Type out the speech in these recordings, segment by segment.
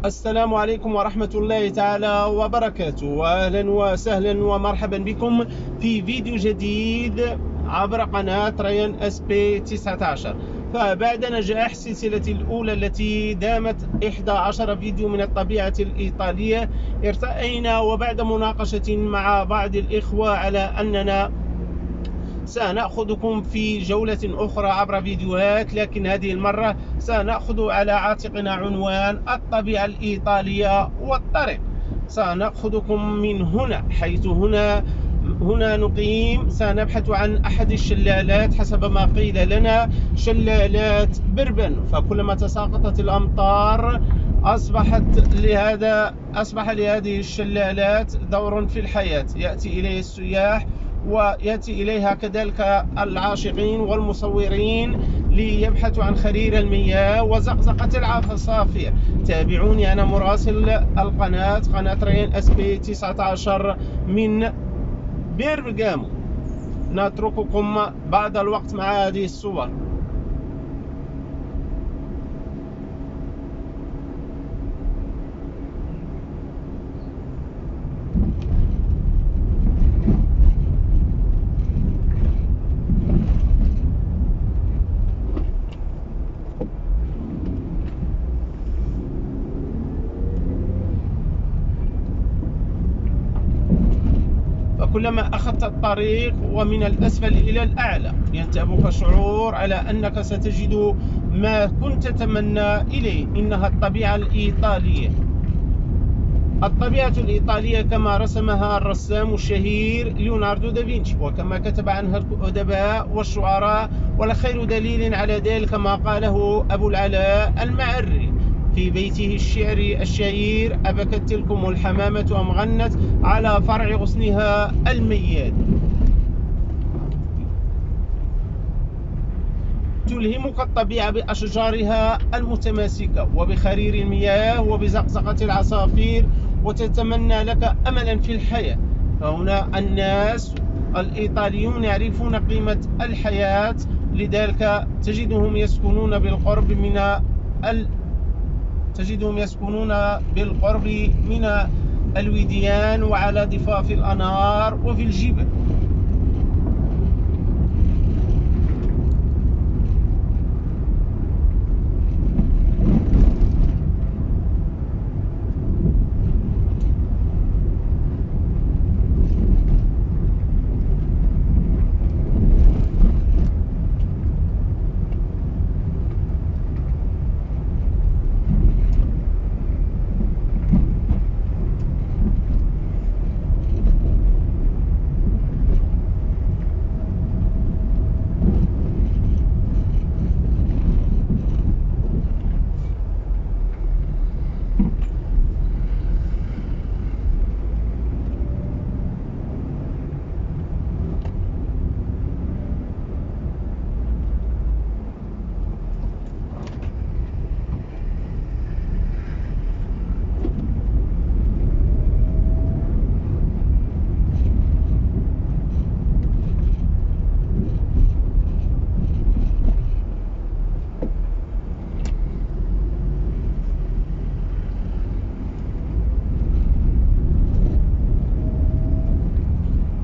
السلام عليكم ورحمة الله تعالى وبركاته، وأهلا وسهلا ومرحبا بكم في فيديو جديد عبر قناة ريان اس بي 19. فبعد نجاح السلسلة الأولى التي دامت 11 فيديو من الطبيعة الإيطالية، ارتأينا وبعد مناقشة مع بعض الإخوة على أننا سنأخذكم في جولة أخرى عبر فيديوهات، لكن هذه المرة سنأخذ على عاتقنا عنوان الطبيعة الإيطالية والطريق. سنأخذكم من هنا، حيث هنا نقيم. سنبحث عن أحد الشلالات حسب ما قيل لنا، شلالات بربن. فكلما تساقطت الأمطار أصبح لهذه الشلالات دور في الحياة، يأتي إليه السياح ويأتي إليها كذلك العاشقين والمصورين ليبحثوا عن خرير المياه وزقزقة العصافير. تابعوني، أنا مراسل قناة ريان اس بي 19 من بيرغامو. نترككم بعد الوقت مع هذه الصور. فكلما أخذت الطريق ومن الأسفل إلى الأعلى ينتابك شعور على أنك ستجد ما كنت تتمنى إليه. إنها الطبيعة الإيطالية، الطبيعة الإيطالية كما رسمها الرسام الشهير ليوناردو دافنشي، وكما كتب عنها الأدباء والشعراء. ولخير دليل على ذلك ما قاله أبو العلاء المعري في بيته الشعري الشهير: أبكت تلكم الحمامة أم غنت على فرع غصنها المياد. تلهمك الطبيعة بأشجارها المتماسكة وبخرير المياه وبزقزقة العصافير، وتتمنى لك أملا في الحياة. فهنا الناس الإيطاليون يعرفون قيمة الحياة، لذلك تجدهم يسكنون بالقرب من الوديان وعلى ضفاف الأنهار وفي الجبال.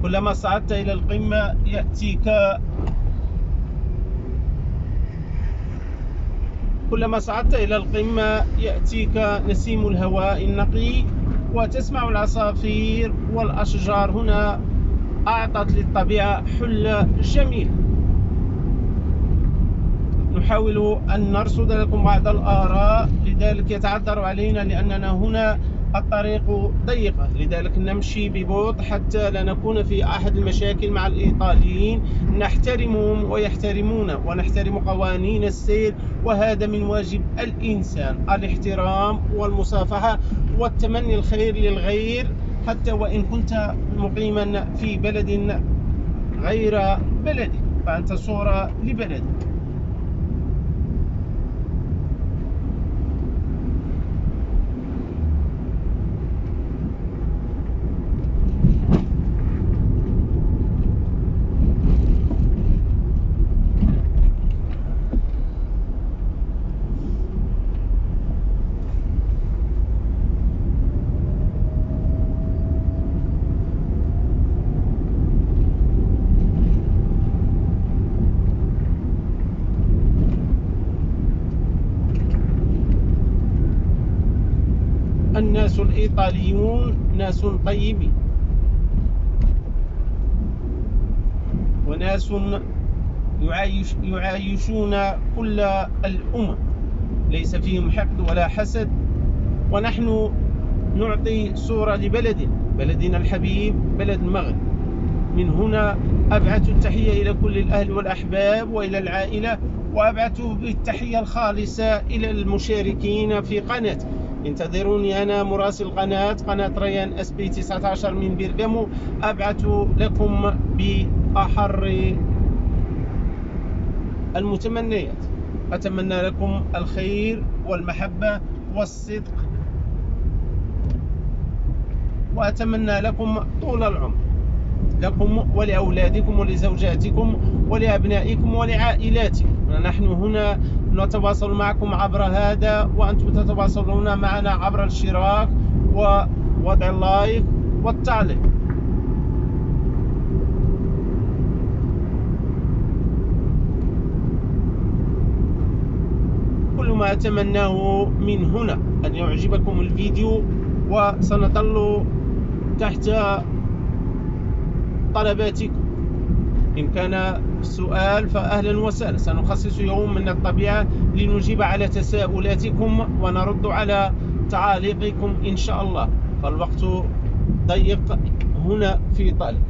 كلما صعدت إلى القمة يأتيك نسيم الهواء النقي، وتسمع العصافير والأشجار. هنا أعطت للطبيعة حلة جميلة. نحاول أن نرصد لكم بعض الآراء، لذلك يتعذر علينا لأننا هنا الطريق ضيقة، لذلك نمشي ببطء حتى لا نكون في أحد المشاكل مع الإيطاليين. نحترمهم ويحترمونا، ونحترم قوانين السير، وهذا من واجب الإنسان: الاحترام والمصافحة والتمني الخير للغير، حتى وإن كنت مقيما في بلد غير بلدك، فأنت صورة لبلدك. الناس الإيطاليون ناس طيبين، وناس يعايشون كل الأمم، ليس فيهم حقد ولا حسد. ونحن نعطي صورة بلدنا الحبيب، بلد المغرب. من هنا أبعث التحية إلى كل الأهل والأحباب وإلى العائلة، وأبعث بالتحية الخالصة إلى المشاركين في قناة. انتظروني، أنا مراسل قناة ريان اس بي 19 من بيرغامو، أبعث لكم بأحر المتمنيات. أتمنى لكم الخير والمحبة والصدق، وأتمنى لكم طول العمر، لكم ولأولادكم ولزوجاتكم ولأبنائكم ولعائلاتكم. نحن هنا نتواصل معكم عبر هذا، وأنتم تتواصلون معنا عبر الاشتراك ووضع اللايك والتعليق. كل ما أتمناه من هنا أن يعجبكم الفيديو، وسنظل تحت طلباتكم. إن كان سؤال فأهلا وسهلا، سنخصص يوم من الطبيعة لنجيب على تساؤلاتكم ونرد على تعاليقكم إن شاء الله. فالوقت ضيق هنا في إيطاليا،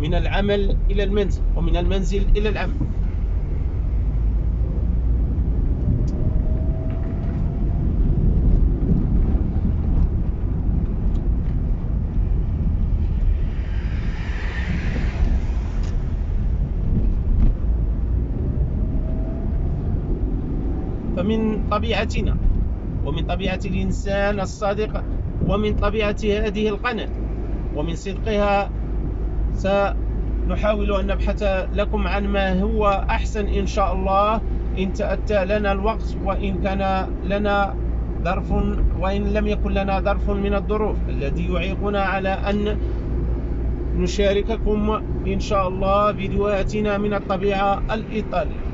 من العمل إلى المنزل ومن المنزل إلى العمل. فمن طبيعتنا ومن طبيعة الإنسان الصادق ومن طبيعة هذه القناة ومن صدقها سنحاول أن نبحث لكم عن ما هو أحسن إن شاء الله، إن تأتى لنا الوقت، وإن كان لنا ظرف، وإن لم يكن لنا ظرف من الظروف الذي يعيقنا على أن نشارككم إن شاء الله فيديوهاتنا من الطبيعة الإيطالية.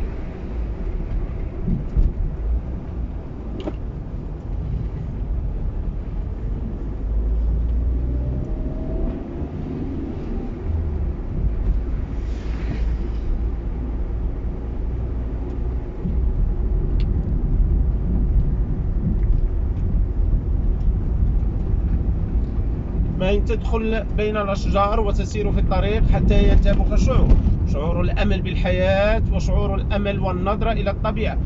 ما إن تدخل بين الأشجار وتسير في الطريق حتى ينتابك شعور الأمل بالحياة، وشعور الأمل والنظرة إلى الطبيعة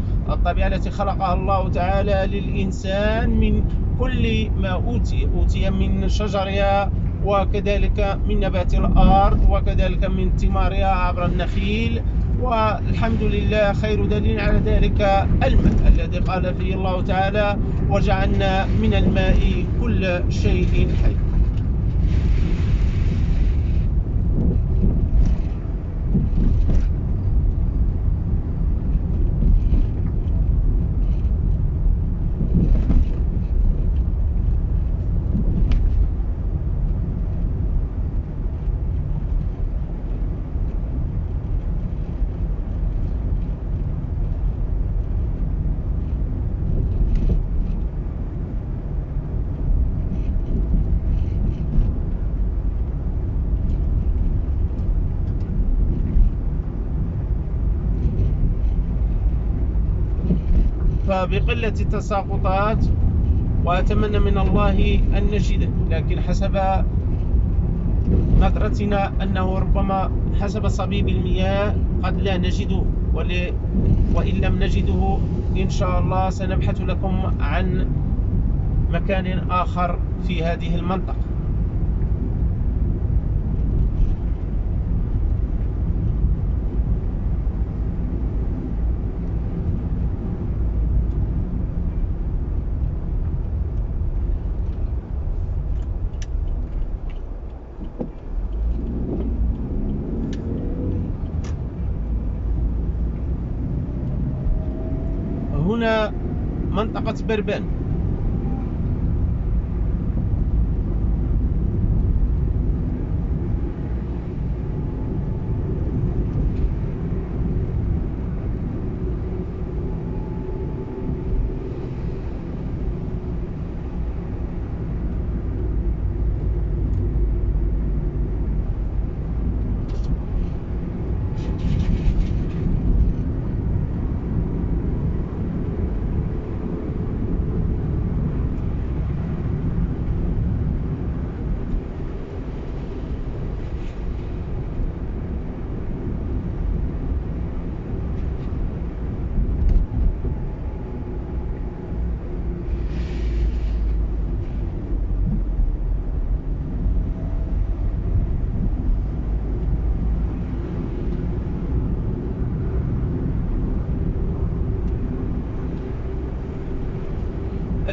التي خلقها الله تعالى للإنسان من كل ما أوتي من شجرها، وكذلك من نبات الأرض، وكذلك من ثمارها عبر النخيل. والحمد لله، خير دليل على ذلك الماء الذي قال فيه الله تعالى: وجعلنا من الماء كل شيء حي. فبقلة التساقطات، وأتمنى من الله أن نجده، لكن حسب نظرتنا أنه ربما حسب صبيب المياه قد لا نجده، وإن لم نجده إن شاء الله سنبحث لكم عن مكان آخر في هذه المنطقة. هنا منطقة بربان.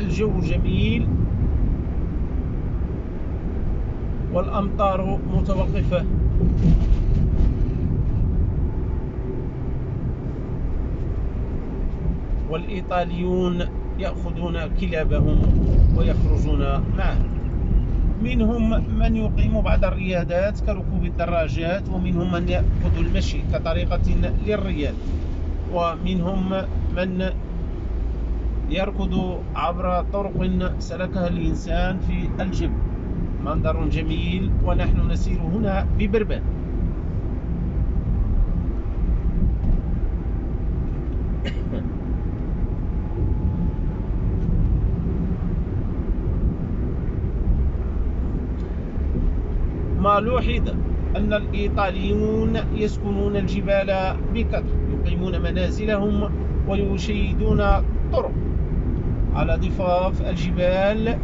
الجو جميل والأمطار متوقفة. والإيطاليون يأخذون كلابهم ويخرجون معهم. منهم من يقيم بعض الرياضات كركوب الدراجات، ومنهم من يأخذ المشي كطريقة للرياضة، ومنهم من يركض عبر طرق سلكها الإنسان في الجبل. منظر جميل ونحن نسير هنا ببربان. ما لوحظ أن الإيطاليون يسكنون الجبال بكثرة، يقيمون منازلهم ويشيدون الطرق على ضفاف الجبال.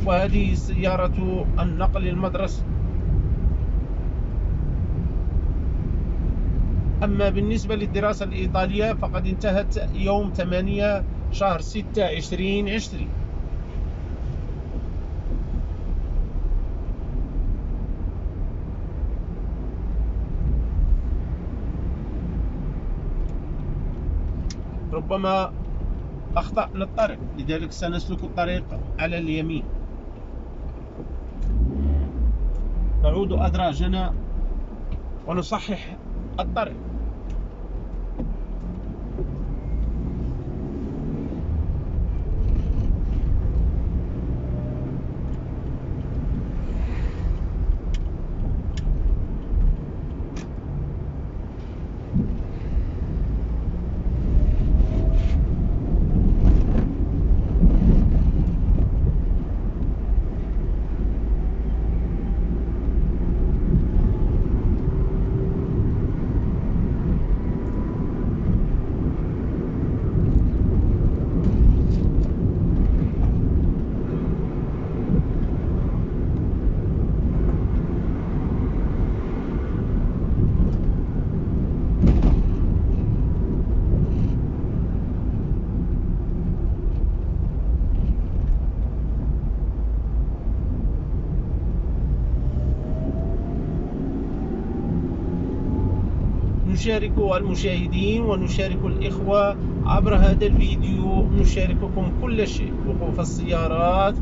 وهذه سيارة النقل المدرسي. أما بالنسبة للدراسة الإيطالية فقد انتهت يوم 8 شهر 6 2020. ربما أخطأنا الطريق، لذلك سنسلك الطريق على اليمين. نعود أدراجنا ونصحح الطريق. نشارك المشاهدين ونشارك الإخوة عبر هذا الفيديو، نشارككم كل شيء: وقوف السيارات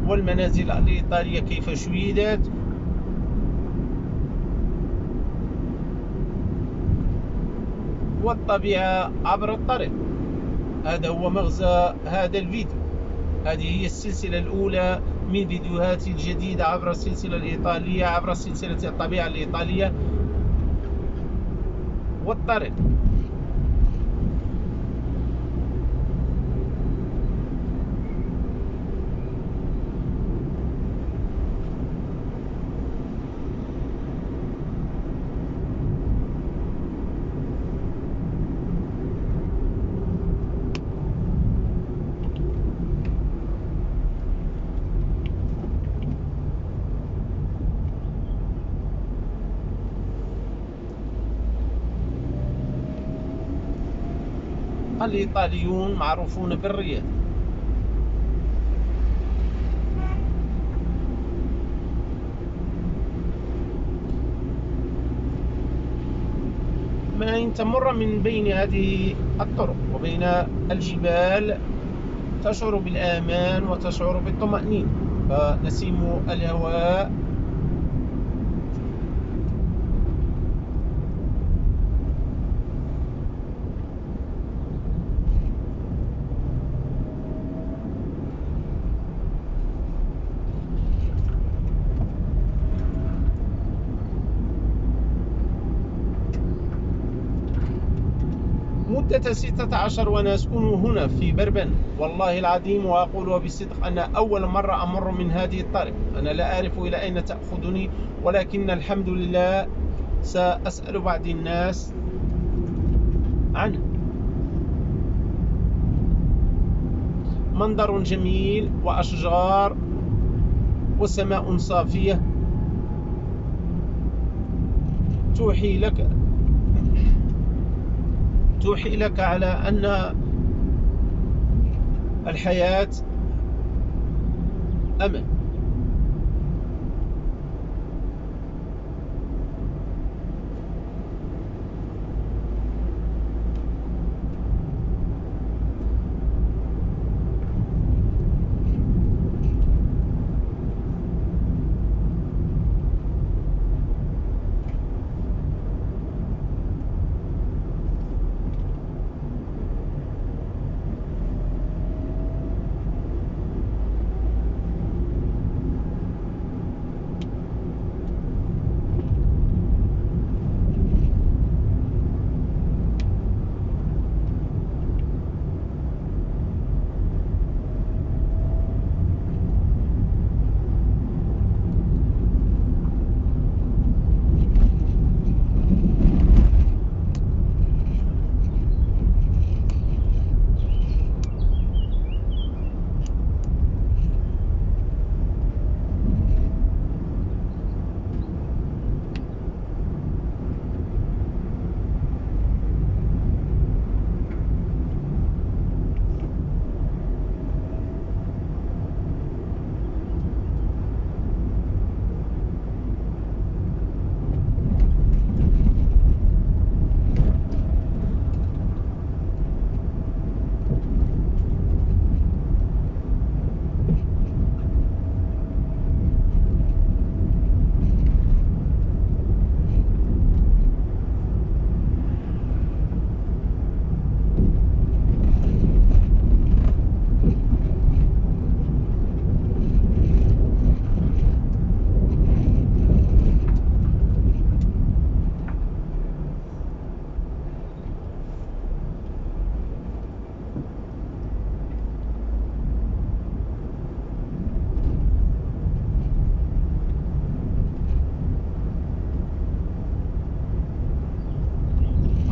والمنازل الإيطالية كيف شيدت، والطبيعة عبر الطريق. هذا هو مغزى هذا الفيديو. هذه هي السلسلة الأولى من فيديوهاتي الجديدة عبر السلسلة الإيطالية، عبر سلسلة الطبيعة الإيطالية والطريق. الإيطاليون معروفون بالرياضة. ما إن تمر من بين هذه الطرق وبين الجبال تشعر بالأمان وتشعر بالطمأنينة، فنسيم الهواء مدة 16 وأنا أسكن هنا في بربن. والله العظيم وأقول بصدق أن أول مرة أمر من هذه الطريق. أنا لا أعرف إلى أين تأخذني، ولكن الحمد لله سأسأل بعض الناس عنه. منظر جميل وأشجار وسماء صافية توحي لك توحي لك على أن الحياة أمل.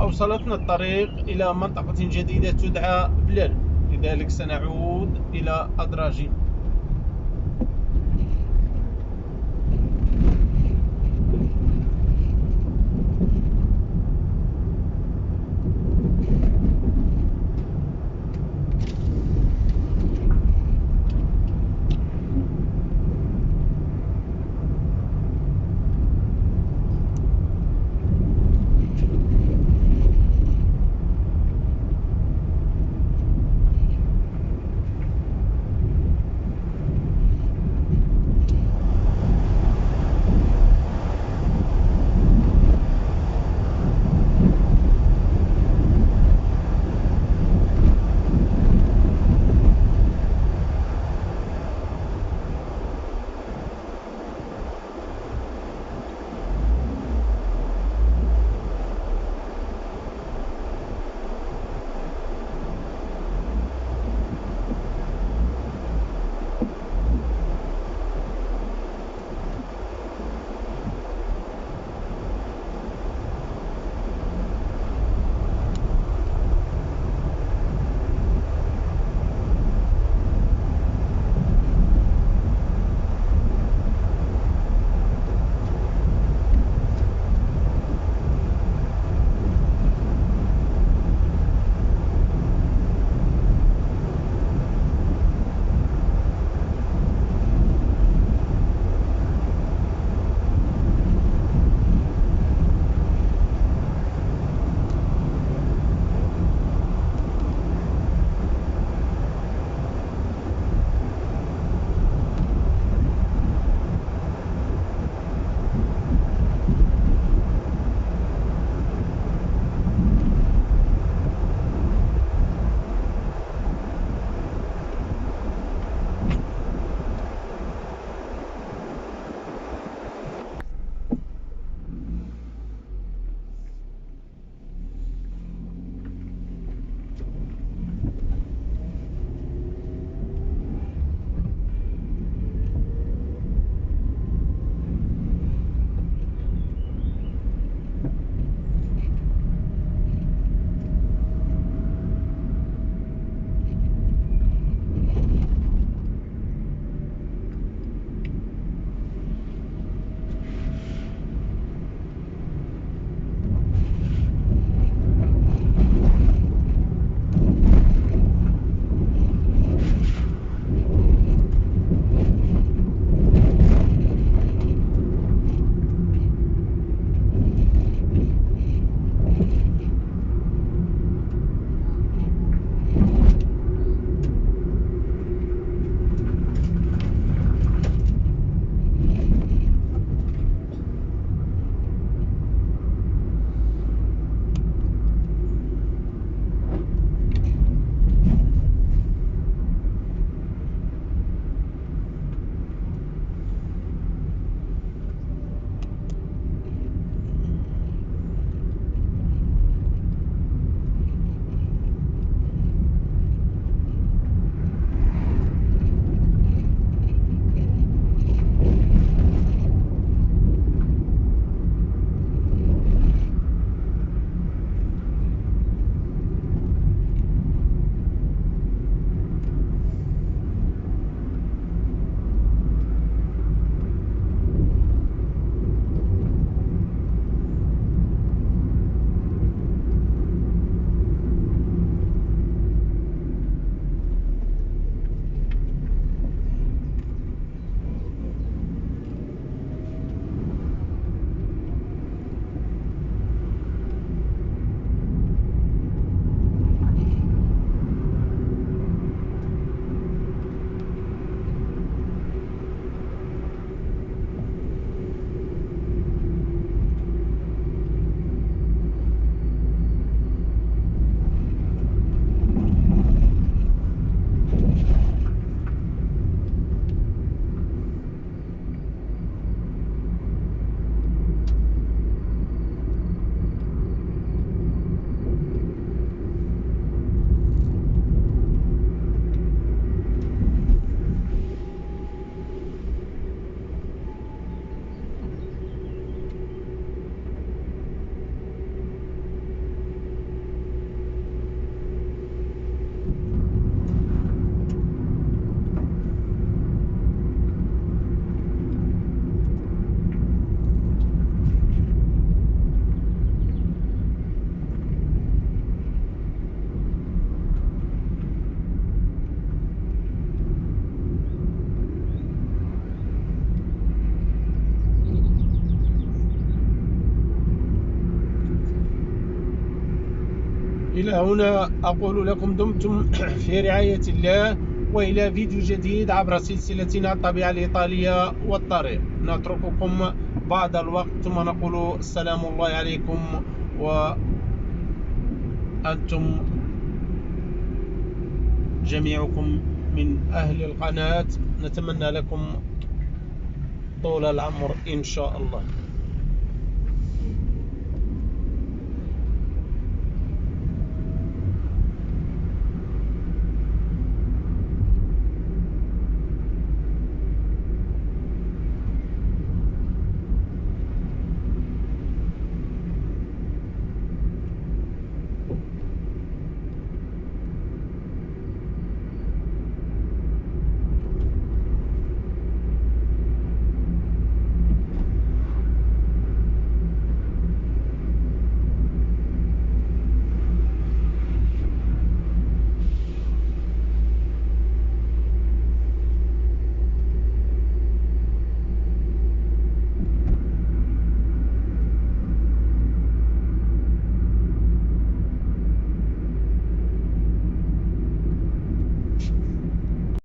أوصلتنا الطريق إلى منطقة جديدة تدعى بلال، لذلك سنعود إلى أدراجين. إلى هنا أقول لكم دمتم في رعاية الله، وإلى فيديو جديد عبر سلسلتنا الطبيعة الإيطالية والطريق. نترككم بعض الوقت ثم نقول السلام الله عليكم، وأنتم جميعكم من أهل القناة. نتمنى لكم طول العمر إن شاء الله.